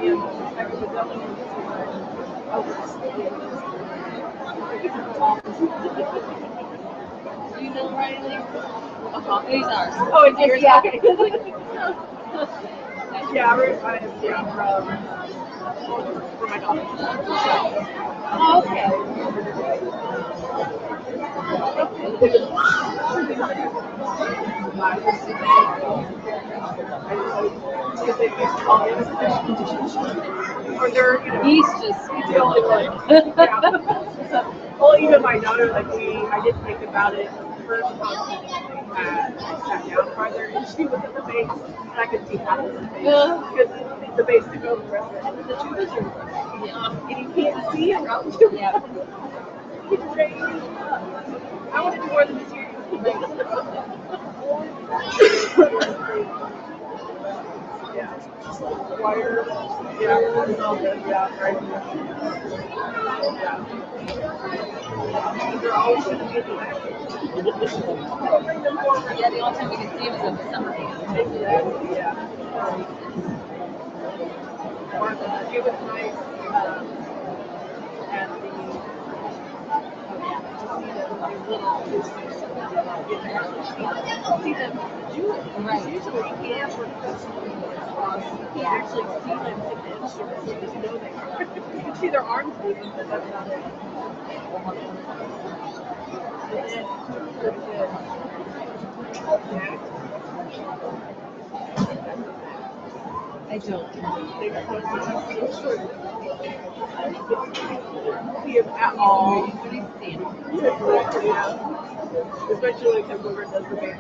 Do you know Riley? He's ours. Oh, it's yours? Yeah. Okay. Yeah, we're from for my daughter. Oh, okay. Or they're, He's just the only one. Yeah. Well, even my daughter, I did think about it first time I sat down farther, and she was at the base, and I could see half of the face. Because the base took over the rest of it. And the tubers are, and you can't see around you. Yeah. It's great. I want to do more than this year. Yeah. Wire. Yeah. It's all good. Yeah. Right. Yeah. They're always going to be at the back. Yeah, the only time we can see him is in the summer camp. Exactly. Yeah. It was nice at the see them do it. Right. Usually you can't for customers. You can't actually see them in the instruments. You just know they are. You can see their arms moving, but that's not it. I don't. At all. Pretty standard. Especially when whoever does the band.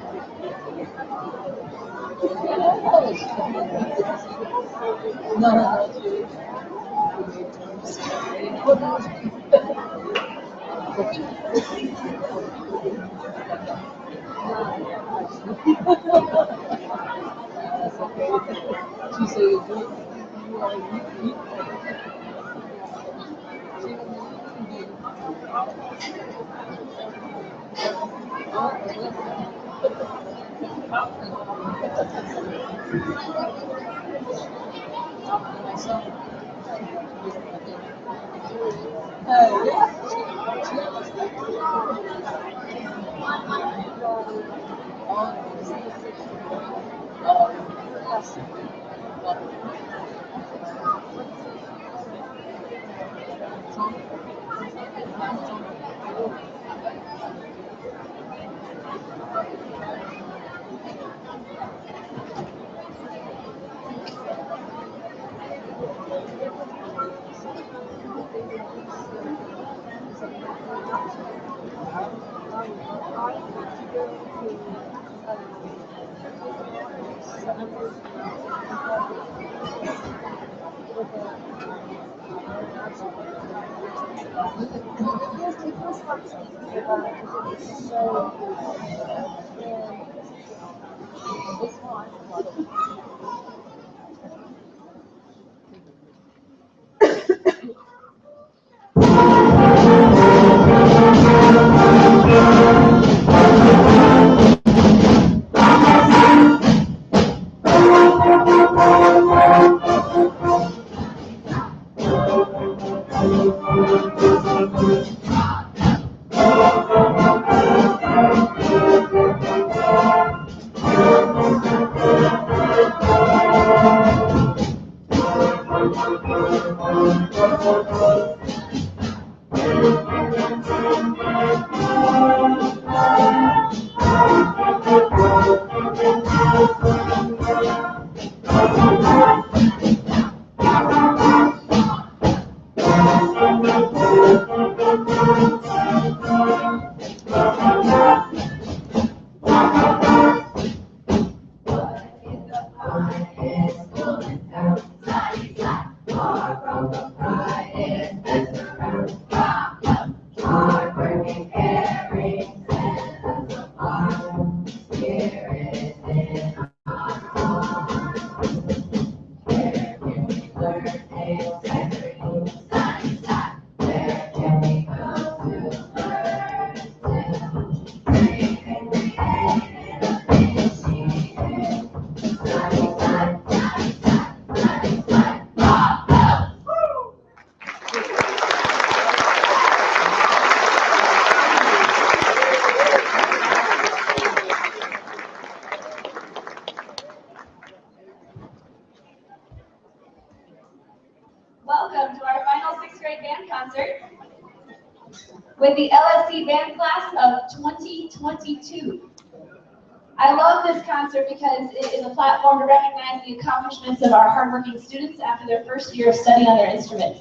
No. That's okay. She said, with the LSC band class of 2022. I love this concert because it is a platform to recognize the accomplishments of our hardworking students after their first year of study on their instrument.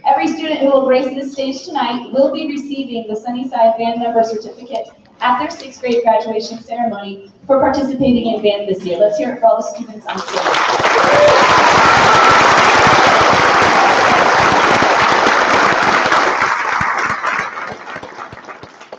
Every student who will grace this stage tonight will be receiving the Sunnyside Band Member Certificate at their 6th grade graduation ceremony for participating in band this year. Let's hear it for all the students on stage.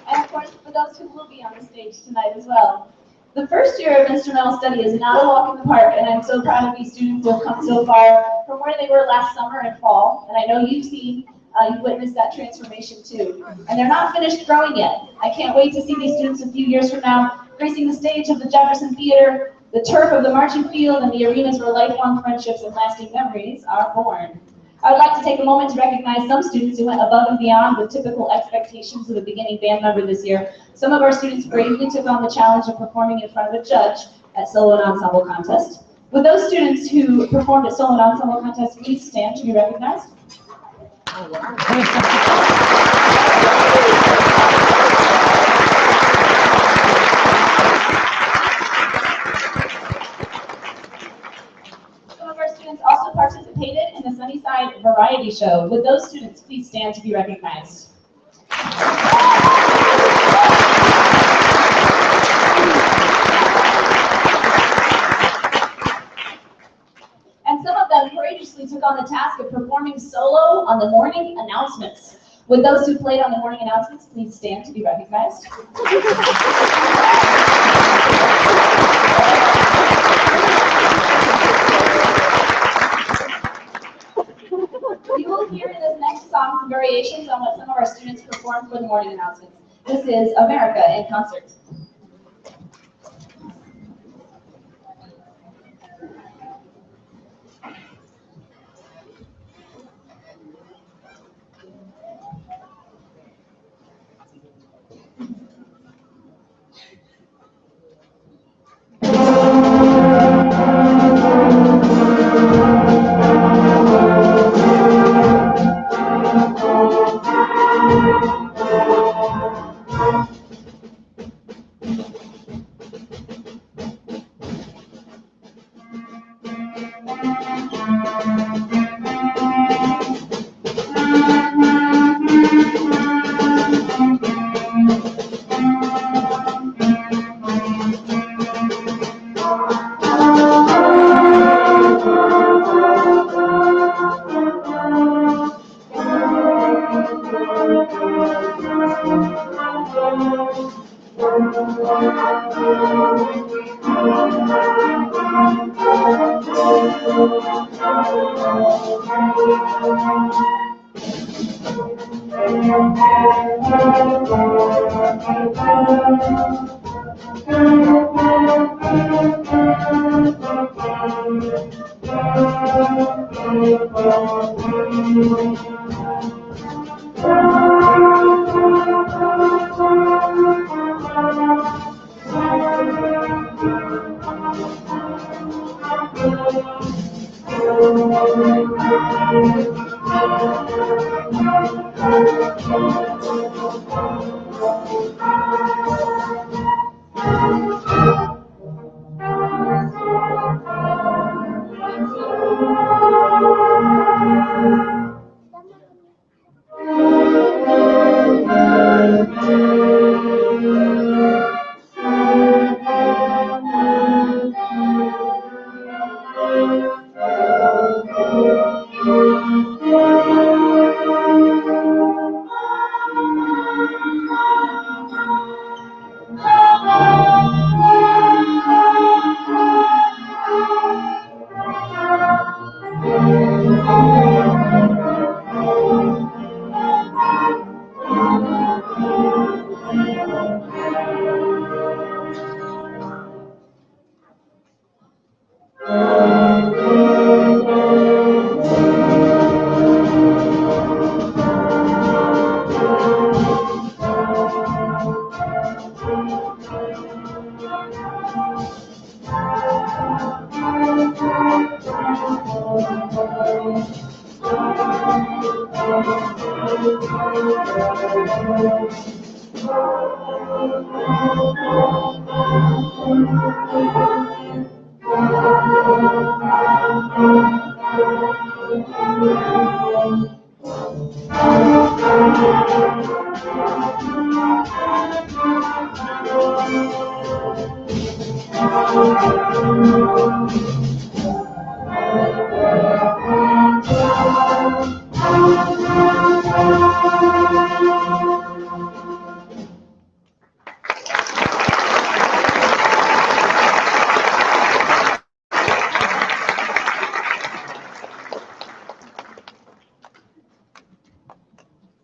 And of course, for those who will be on the stage tonight as well. The first year of instrumental study is not a walk in the park, and I'm so proud of these students who have come so far from where they were last summer and fall. And I know you've witnessed that transformation too. And they're not finished growing yet. I can't wait to see these students a few years from now gracing the stage of the Jefferson Theater, the turf of the marching field, and the arenas where lifelong friendships and lasting memories are born. I would like to take a moment to recognize some students who went above and beyond the typical expectations of a beginning band member this year. Some of our students bravely took on the challenge of performing in front of a judge at Solo and Ensemble Contest. Would those students who performed at Solo and Ensemble Contest please stand to be recognized? Oh, wow. Also participated in the Sunnyside Variety Show. Would those students please stand to be recognized? And some of them courageously took on the task of performing solo on the morning announcements. Would those who played on the morning announcements please stand to be recognized? You will hear in this next song some variations on what some of our students performed for the morning announcements. This is America in Concert.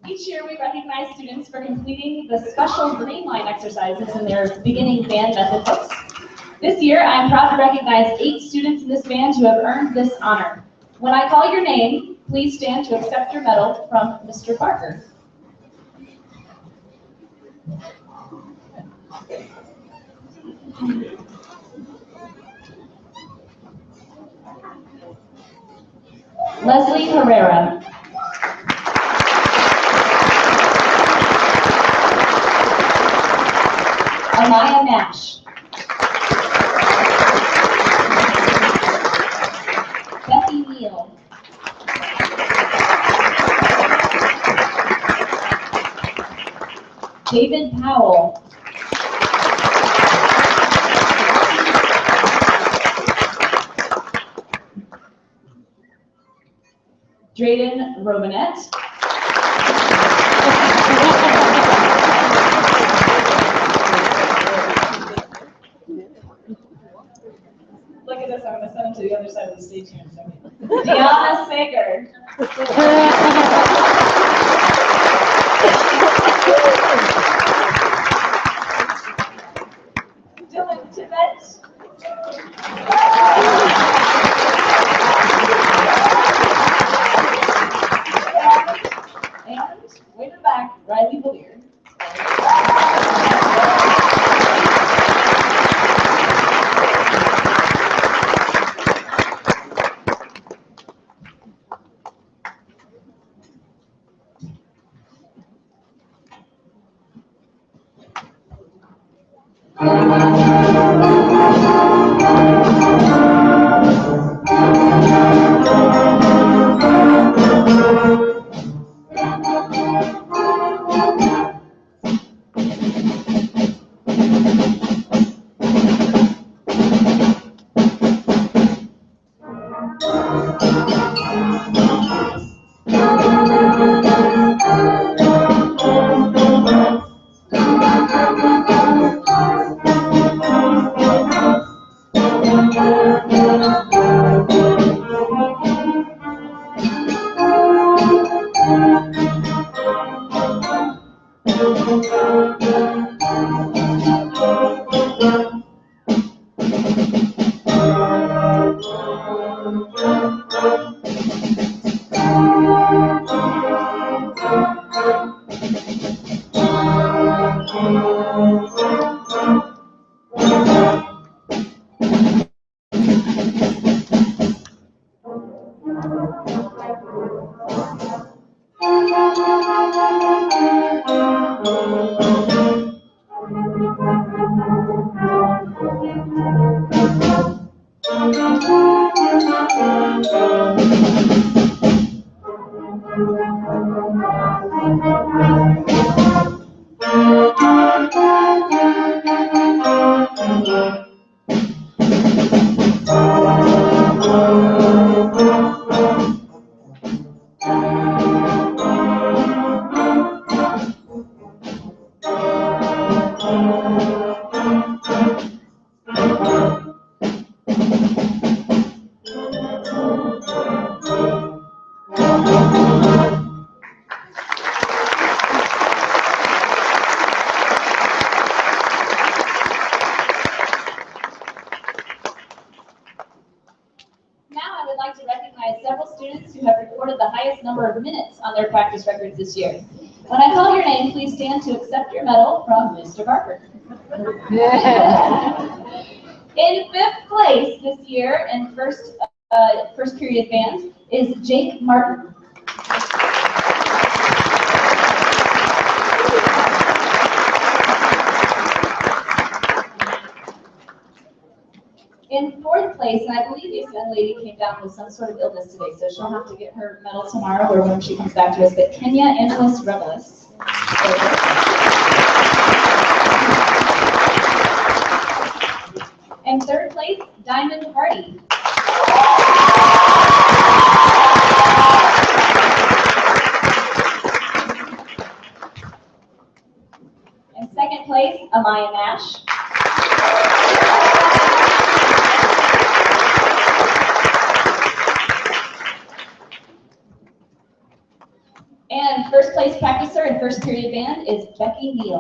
Each year, we recognize students for completing the special green line exercises in their beginning band method books. This year, I am proud to recognize 8 students in this band who have earned this honor. When I call your name, please stand to accept your medal from Mr. Parker. Leslie Herrera. Amaya Nash. Becky Neal. David Powell. Drayden Robinette. Look at this, I'm going to send him to the other side of the stage here in a second. Deanna Sager. Dylan Tibet. And way to the back, Riley Villier. Number of minutes on their practice records this year. When I call your name, please stand to accept your medal from Mr. Parker. In 5th place this year in first period band is Jake Martin. In fourth place, and I believe this young lady came down with some sort of illness today, so she'll have to get her medal tomorrow or when she comes back to us, but Kenya Angeles Revelis. And third place, Diamond Hardy. In second place, Amaya Nash. And first place practicer and first period band is Becky Neal.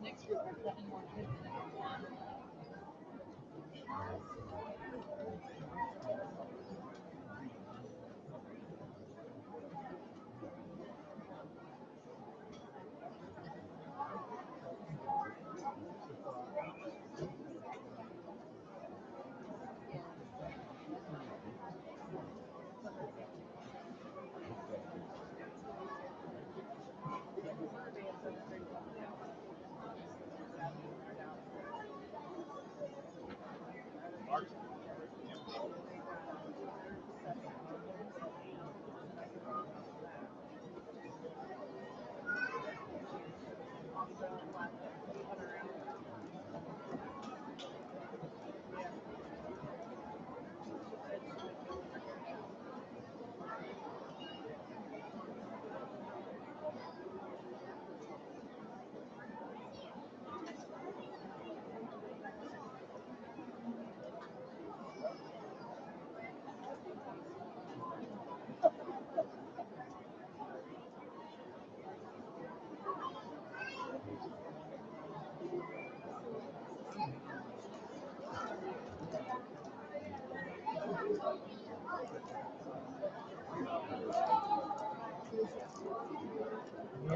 Next group are 7 more kids. Second period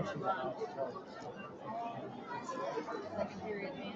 advance. First period, second period, third period.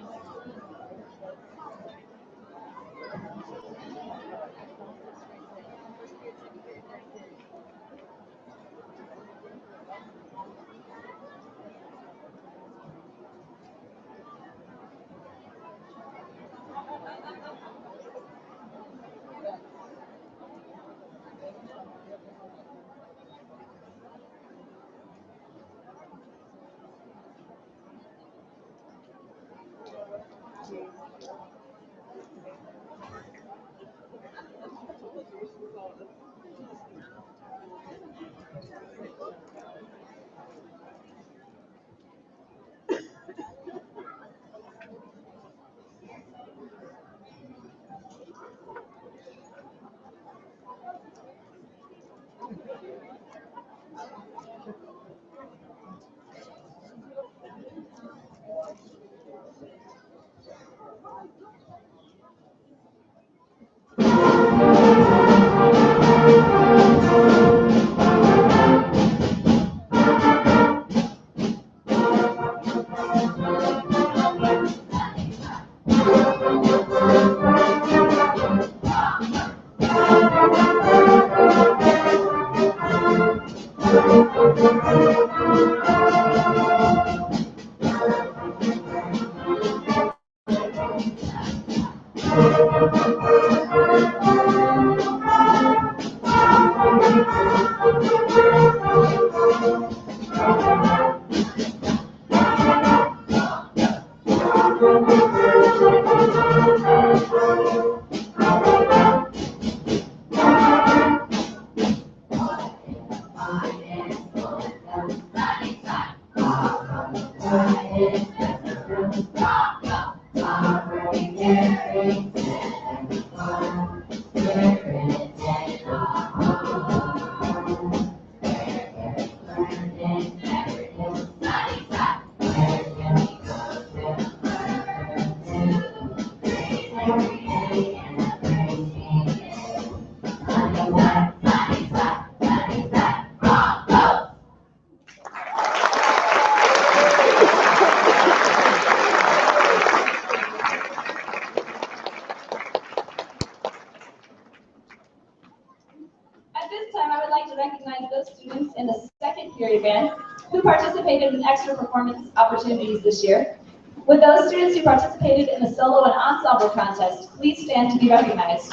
At this time, I would like to recognize those students in the second period band who participated in extra performance opportunities this year. Would those students who participated in the solo and ensemble contest please stand to be recognized?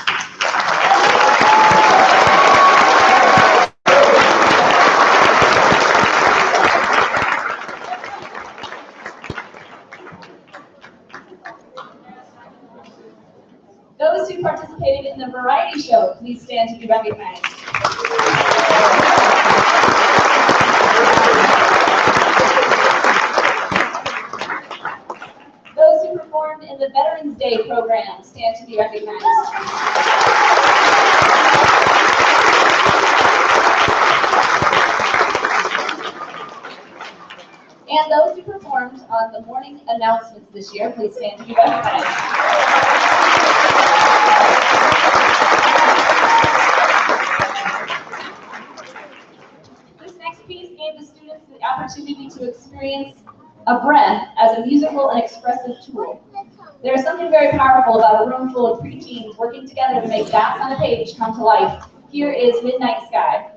Those who participated in the variety show, please stand to be recognized. in the Veterans Day program stand to be recognized. And those who performed on the morning announcements this year, please stand to be recognized. This next piece gave the students the opportunity to experience a breath as a musical and expressive tool. There is something very powerful about a room full of preteens working together to make dots on a page come to life. Here is Midnight Sky.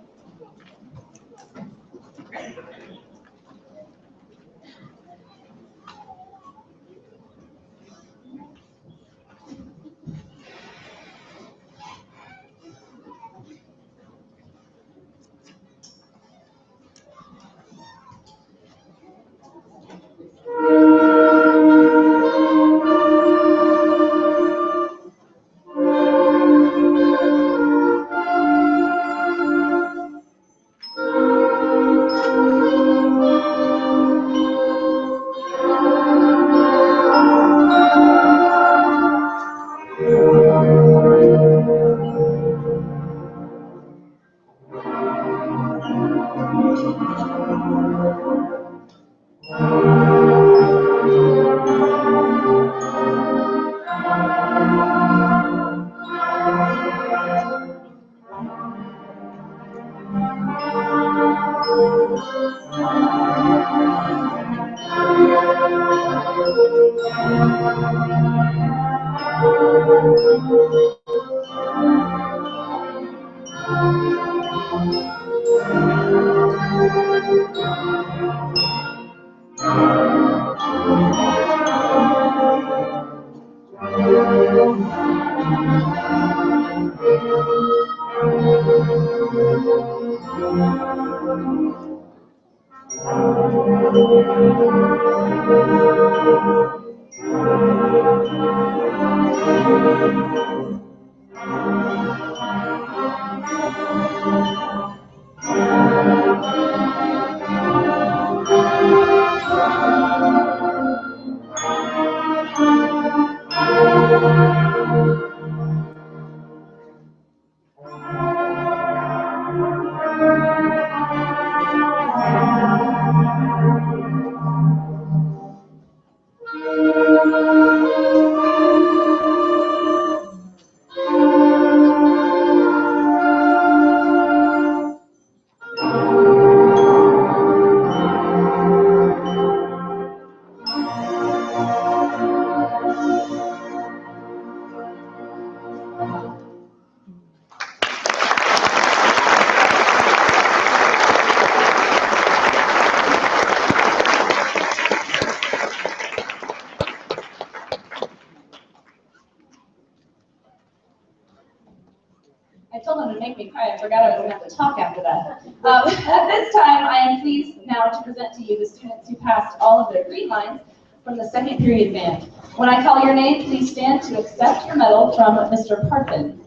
I told them to make me cry. I forgot I was going to have to talk after that. At this time, I am pleased now to present to you the students who passed all of their green lines from the second period band. When I call your name, please stand to accept your medal from Mr. Parkin.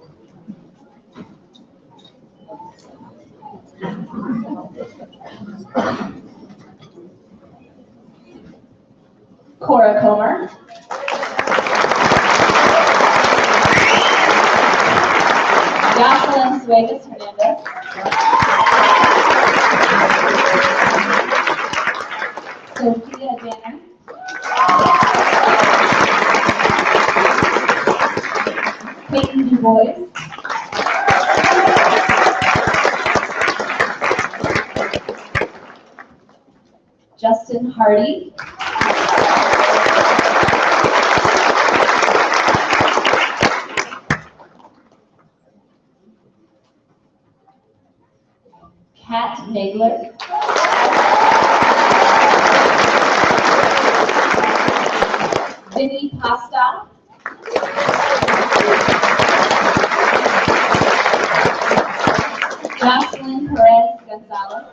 Cora Comer. Jocelyn Suegas Hernandez. Sophia Danner. Peyton DuBois. Justin Hardy. Kat Nagler. Vinny Pasta. Jocelyn Perez Gonzalez.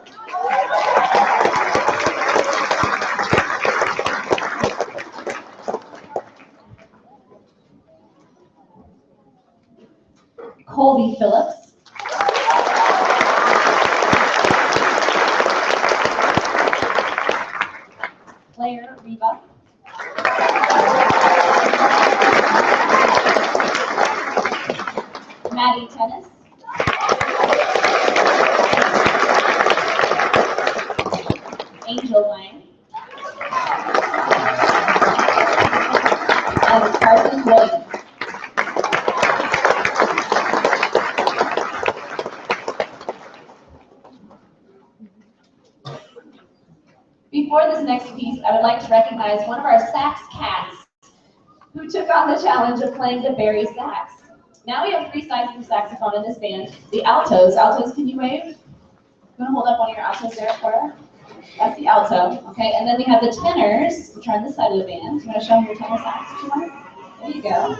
Colby Phillips. Claire Riva. Patty Tennis. Angel Lang. And Carson Williams. Before this next piece, I would like to recognize one of our sax cats who took on the challenge of playing the Barry sax. Now we have three sizes of saxophone in this band. The altos. Altos, can you wave? You want to hold up one of your altos there, Cora? That's the alto. Okay, and then we have the tenors, which are on this side of the band. You want to show them your tenor sax if you want? There you go.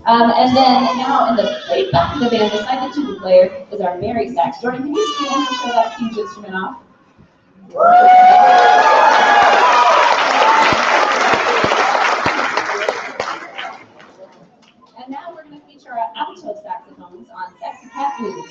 And then now in the way back of the band, beside the tuba player, is our Barry sax. Jordan, can you stand to show that huge instrument off? And now we're going to feature our alto saxophones on Sexy Cat Blues.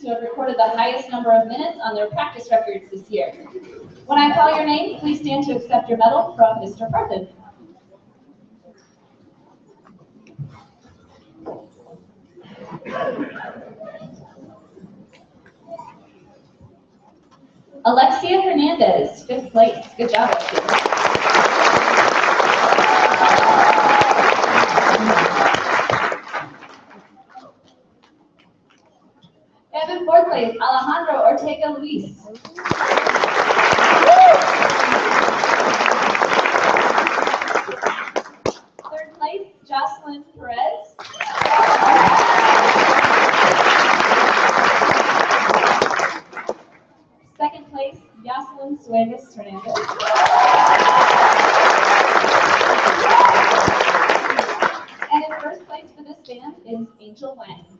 Who have recorded the highest number of minutes on their practice records this year. When I call your name, please stand to accept your medal from Mr. Parton. Alexia Hernandez, 5th place. Good job, Alexia. Angel Wang.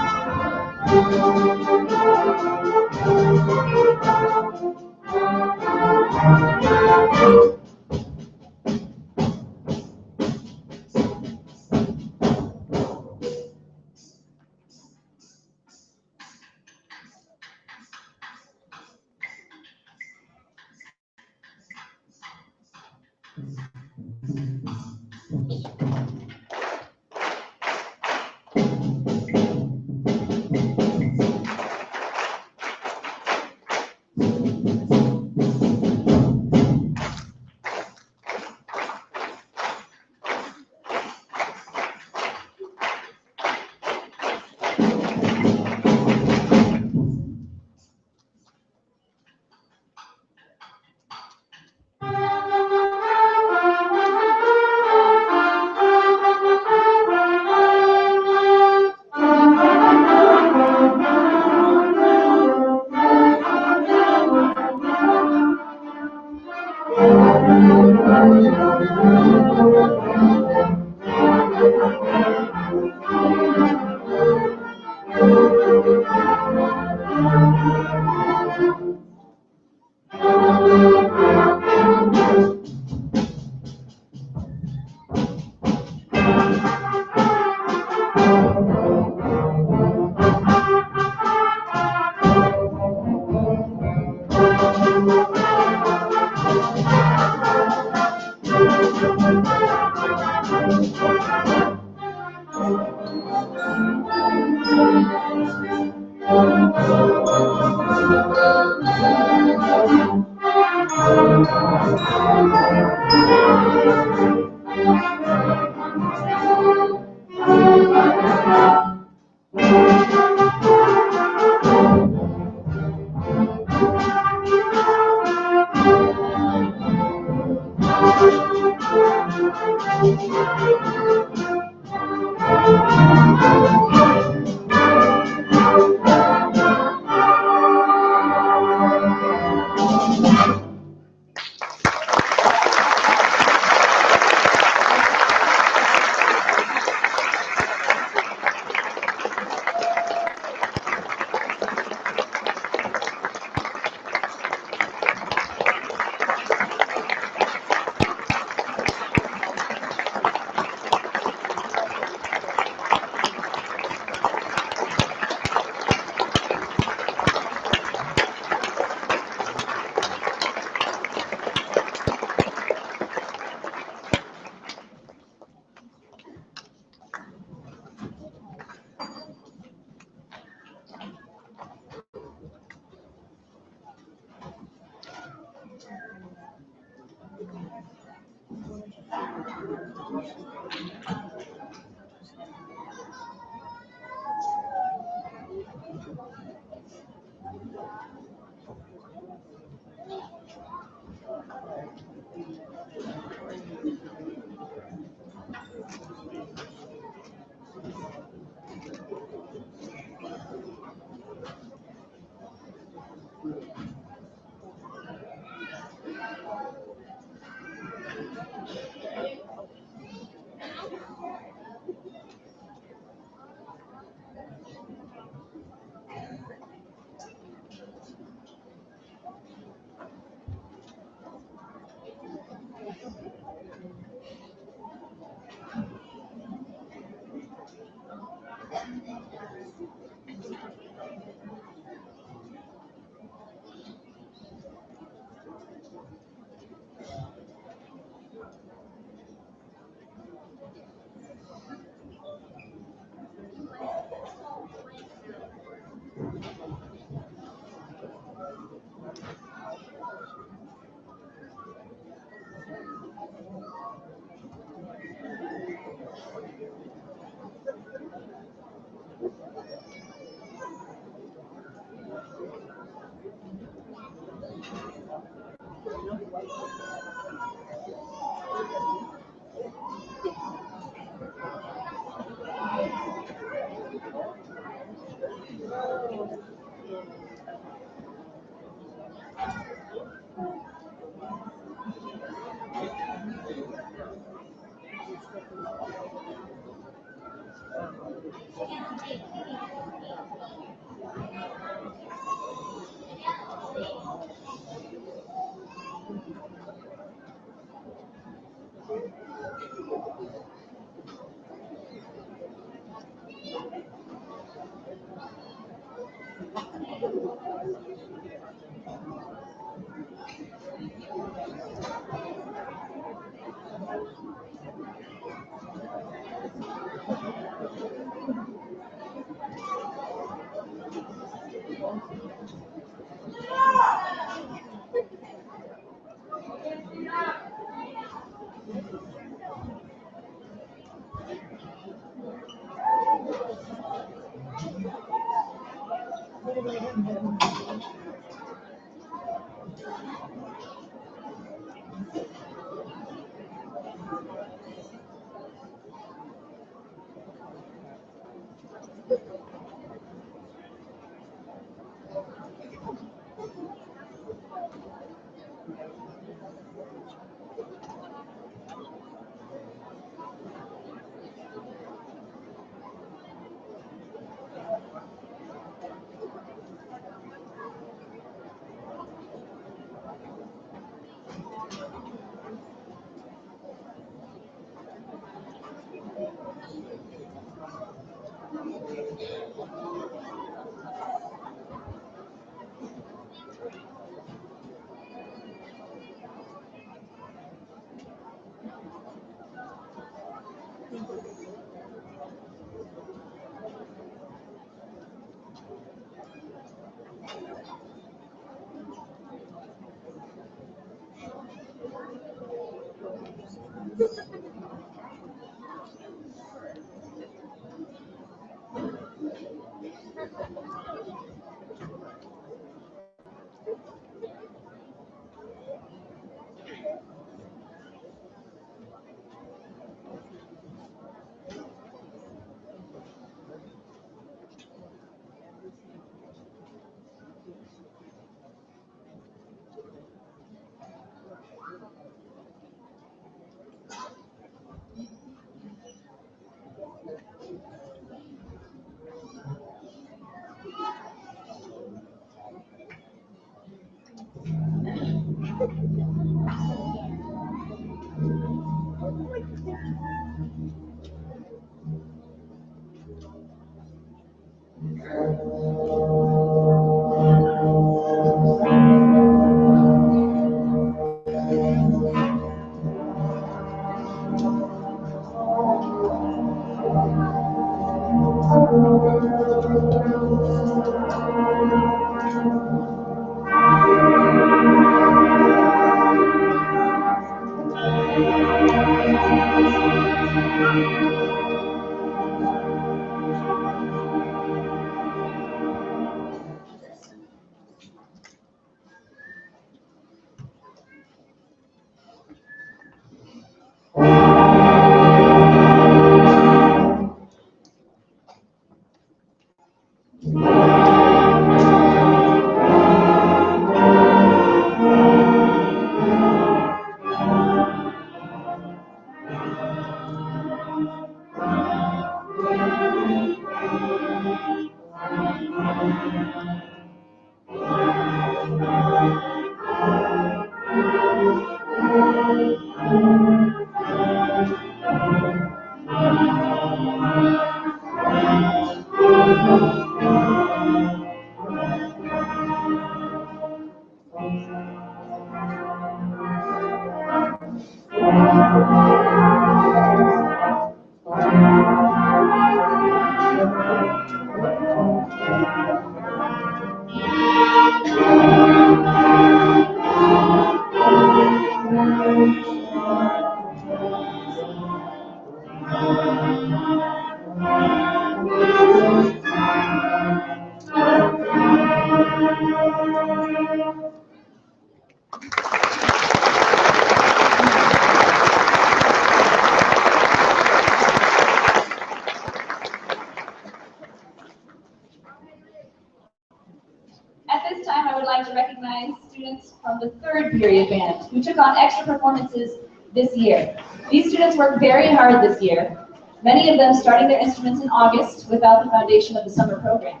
At this time, I would like to recognize students from the third period band who took on extra performances this year. These students worked very hard this year, many of them starting their instruments in August without the foundation of the summer program.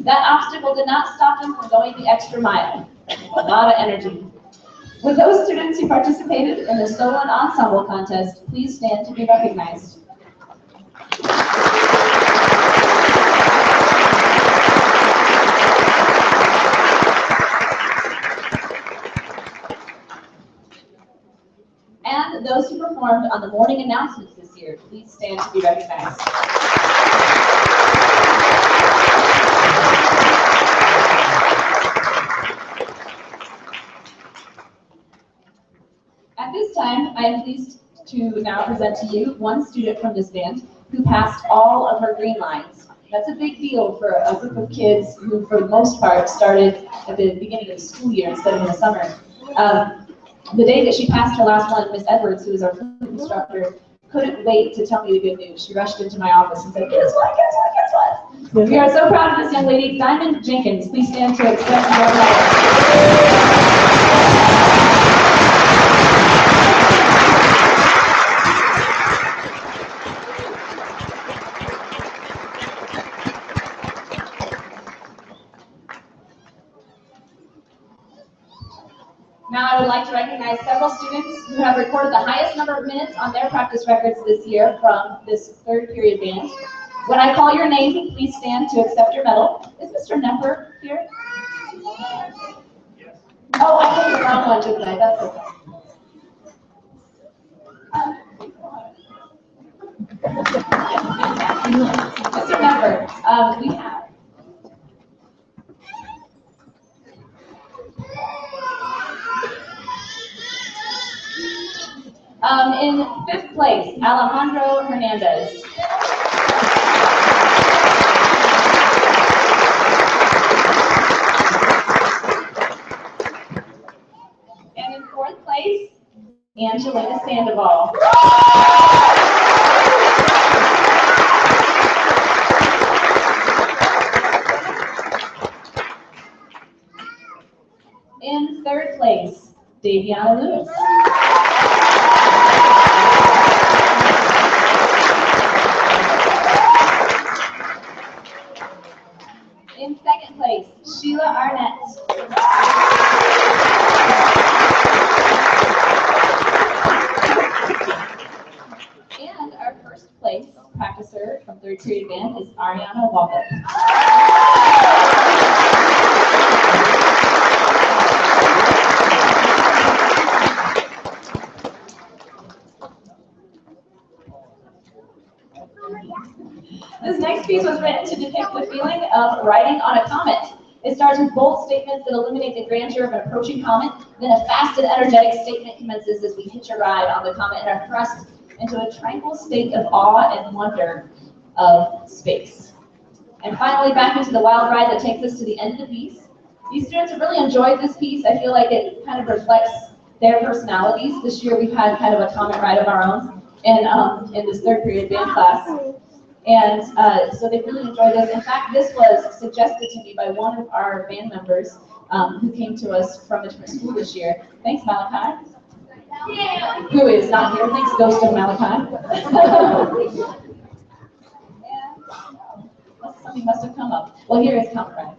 That obstacle did not stop them from going the extra mile. A lot of energy. With those students who participated in the solo and ensemble contest, please stand to be recognized. And those who performed on the morning announcements this year, please stand to be recognized. At this time, I am pleased to now present to you one student from this band who passed all of her green lines. That's a big deal for a group of kids who, for the most part, started at the beginning of the school year instead of in the summer. The day that she passed her last one, Miss Edwards, who was our flute instructor, couldn't wait to tell me the good news. She rushed into my office and said, "Guess what, guess what, guess what?" We are so proud of this young lady. Diamond Jenkins, please stand to accept your medal. Now I would like to recognize several students who have recorded the highest number of minutes on their practice records this year from this third period band. When I call your name, please stand to accept your medal. Is Mr. Nepper here? Oh, I picked the wrong one, didn't I? That's okay. Mr. Nepper, we have in fifth place, Alejandro Hernandez. And in fourth place, Angelina Sandoval. In third place, Daviana Lewis. In second place, Sheila Arnett. period band is Ariana Walker. This next piece was written to depict the feeling of riding on a comet. It starts with bold statements that illuminate the grandeur of an approaching comet, then a fast and energetic statement commences as we hitch a ride on the comet and are thrust into a tranquil state of awe and wonder of space. And finally, back into the wild ride that takes us to the end of the piece. These students have really enjoyed this piece. I feel like it kind of reflects their personalities. This year we've had kind of a comet ride of our own in this third period band class. And so they really enjoyed this. In fact, this was suggested to me by one of our band members who came to us from a different school this year. Thanks, Malachi. Yeah. Who is not here. Thanks, Ghost of Malachi. Something must have come up. Well, here is Comet Ride.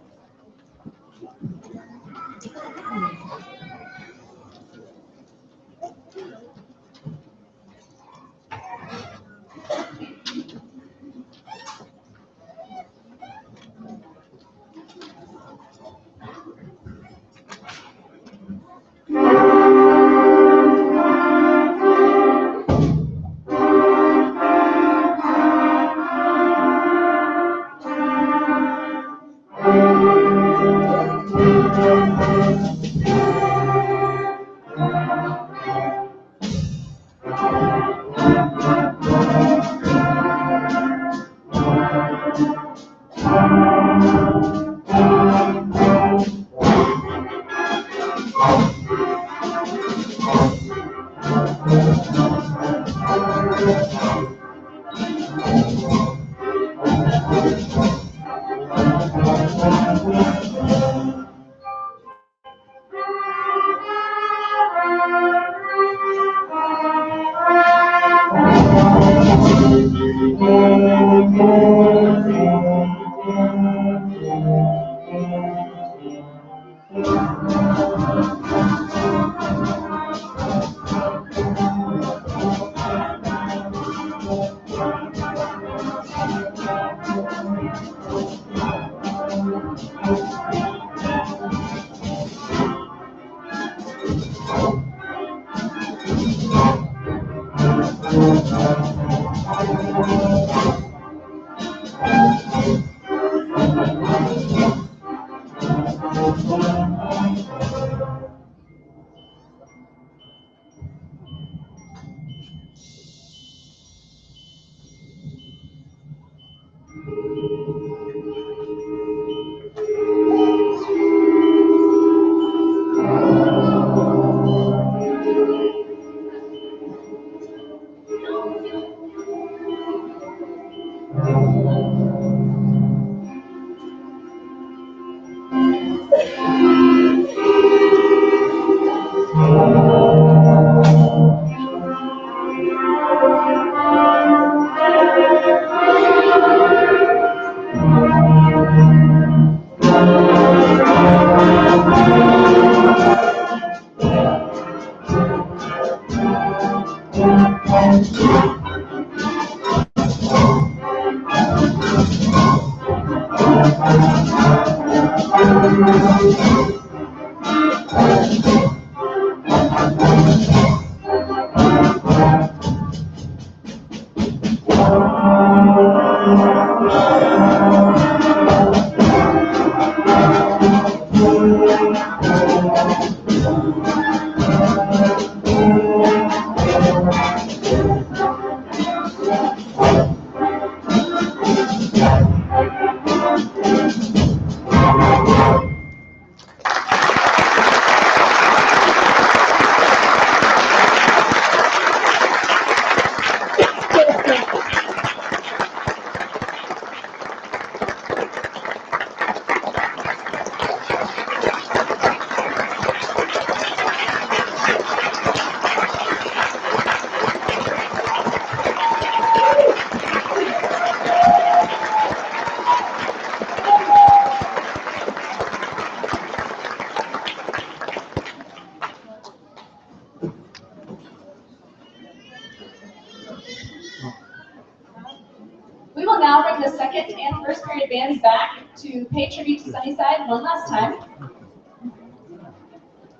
the second and first period bands back to pay tribute to Sunnyside one last time.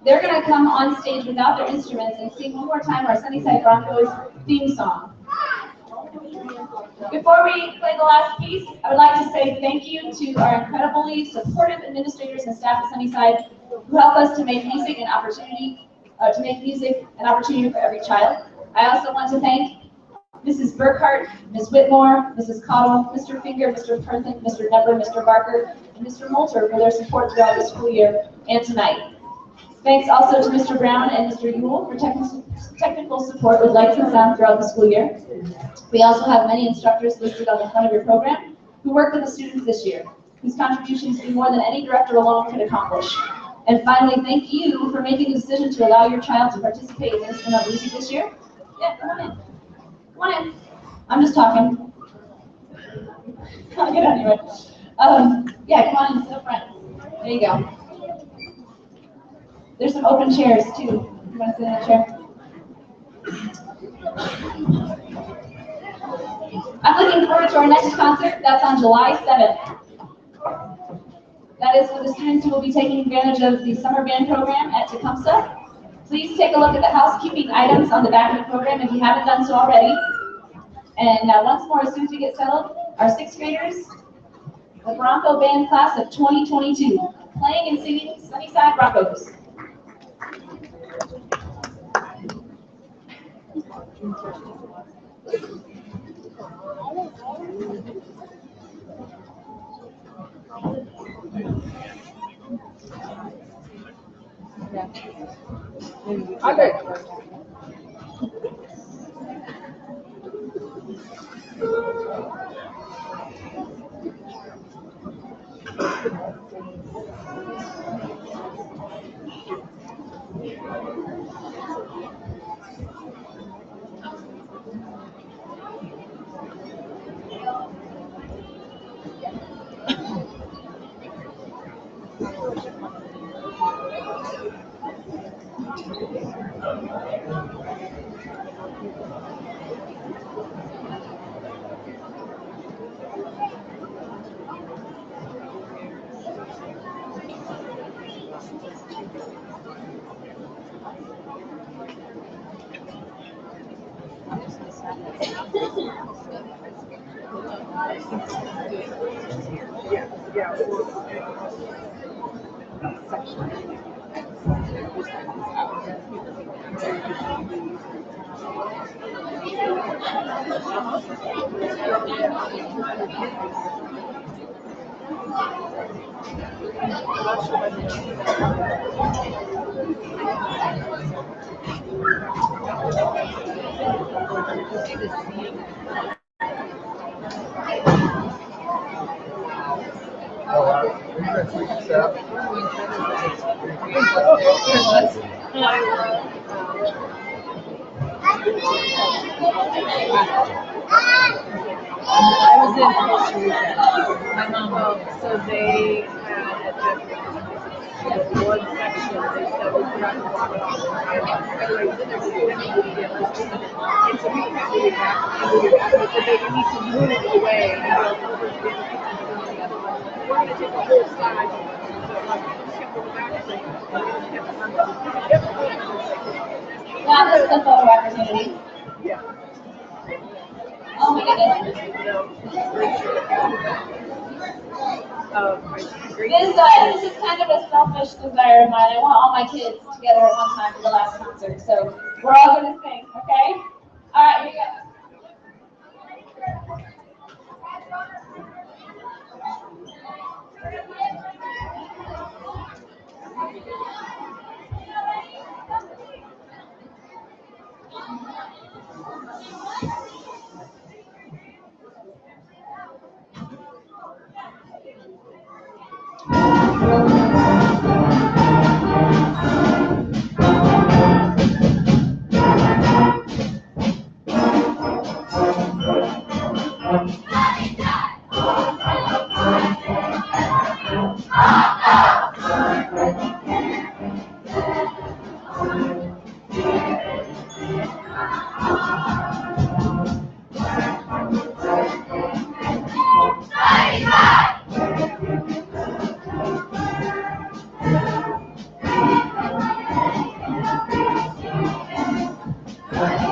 They're going to come on stage without their instruments and sing one more time our Sunnyside Broncos theme song. Before we play the last piece, I would like to say thank you to our incredibly supportive administrators and staff at Sunnyside who help us to make music an opportunity, for every child. I also want to thank Mrs. Burkhart, Ms. Whitmore, Mrs. Cottle, Mr. Finger, Mr. Perthen, Mr. Nebber, Mr. Barker, and Mr. Moulter for their support throughout the school year and tonight. Thanks also to Mr. Brown and Mr. Ewell for technical support with lights and sound throughout the school year. We also have many instructors listed on the front of your program who worked with the students this year, whose contributions do more than any director alone could accomplish. And finally, thank you for making the decision to allow your child to participate in the instrument of music this year. Yeah, come on in. Come on in. I'm just talking. I'll get anyway. Yeah, come on in, sit up front. There you go. There's some open chairs too. You want to sit in a chair? I'm looking forward to our next concert. That's on July 7th. That is for the students who will be taking advantage of the summer band program at Tecumseh. Please take a look at the housekeeping items on the back of the program if you haven't done so already. And once more, as soon as we get settled, our 6th graders, the Bronco Band class of 2022, playing and singing Sunnyside Broncos. Okay. I was in Costa Rica. My mom. So they had one section. They said we forgot to walk it off. Anyway, then there's a and so we kept moving back and moving back. They said they need to move it away and go over to the other one. We're going to take the whole side. So like, we just kept going back and saying, Yeah, this is the photo opportunity. Yeah. Oh my goodness. This is kind of a selfish desire of mine. I want all my kids together at one time for the last concert. So we're all going to sing, okay? All right, here you go. learning.